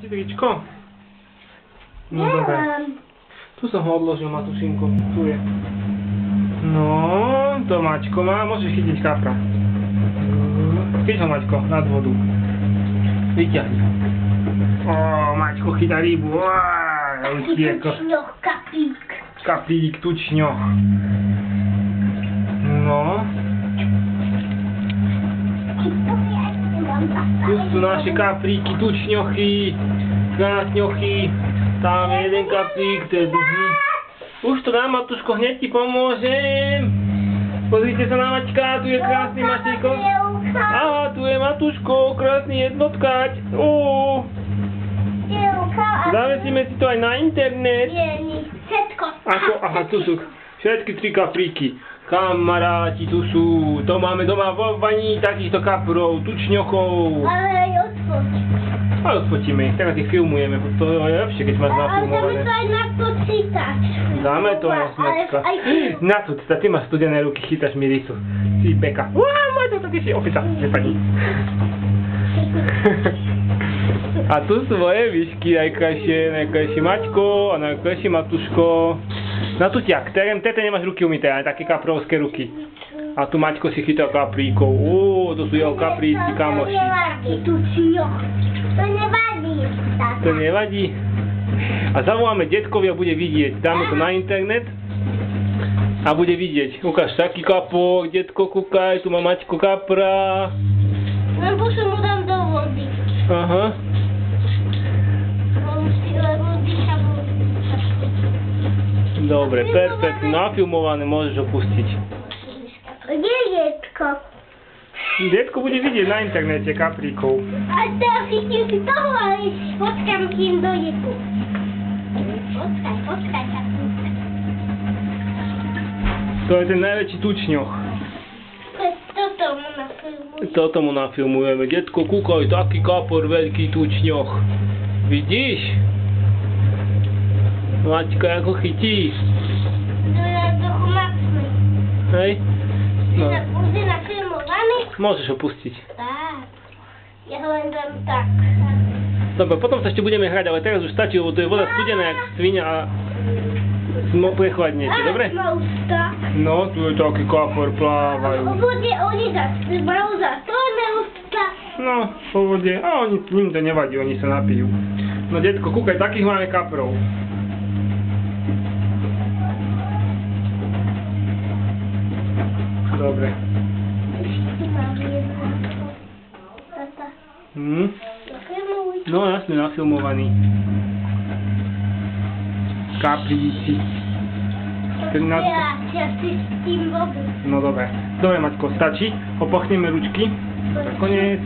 ti tričko? No dobre. Tu som ho odložil, Matušinku. Tu je. No, to Maťko má. Môžeš chytiť kapra. Chyť ho, Maťko, nad vodu. Vyťahni ho. Ó, Maťko chytá rybu. Tučňoch, kaplík. Kaplík, tučňoch. No. Tu sú naše kaplíky, tučňochy, krásňochy. Tam je jeden kaplík, to je dlhý. Už to dám, Matuško, hneď ti pomôžem. Pozrite sa na Maťka, tu je krásny Matejko. Aha, tu je Matuško, krásny jednotkať. Zavesíme si to aj na internet. Ako? Aha, tu sú všetky 3 kaplíky. Kamaráti, tu sú. To máme doma vo vani takýchto kaprov, tučňochov. Ale aj odfoť. Ale odfotíme ich, teraz ich filmujeme, to je lepšie, keď máš nafilmované. Ale dáme to aj na počítač. Dáme to na Maťka. Na tu, ty máš studené ruky, chytáš mi rysu. Ty beka. Uá, Maťo, to ty si opica, nepadni. A tu sú moje výšky, najkrajšie Maťko a najkrajšie Matuško. Na tu ťak, tete nemáš ruky umyté, ale také kaprovské ruky. A tu Maťko si chytá kapríkov. To sú jeho kapríci, kamoši. To nevadí. To nevadí. A zavoláme detkovi a bude vidieť. Dáme to na internet a bude vidieť. Ukáž taký kapor, detko, kúkaj, tu má Maťko kapra. Lebo sa mu dám do vody. Aha. Dobre, perfektne, nafilmované, môžeš ho pustiť. Kde je detko? Detko bude vidieť na internete kapríkov. A teraz chytím si toho, ale počkám, kým dojde tu. Počkaj, kaprík. To je ten najväčší tučňoch. Toto mu nafilmujem. Toto mu nafilmujeme. Detko, kúkaj, taký kapor, veľký tučňoch. Vidíš? Maťka, ako chytí. To je trochu mocný. Hej? No. Už je nafilmovaný? Môžeš ho pustiť. Tak. Ja ho len dám tak. Dobre, potom sa ešte budeme hrať, ale teraz už stačí, lebo to je voda studená jak sviňa a prechladnete, dobre? No, tu je taký kapor, plávajú. V vode oni majú zatvorené ústa. No, po vode. A ním to nevadí, oni sa napijú. No, detko, kúkaj, takých máme kaprov. Dobre. No, jasne, nafilmovaný. Kapríci. No dobre. Dobre, Maťko, stačí. Opochneme ručky. Koniec.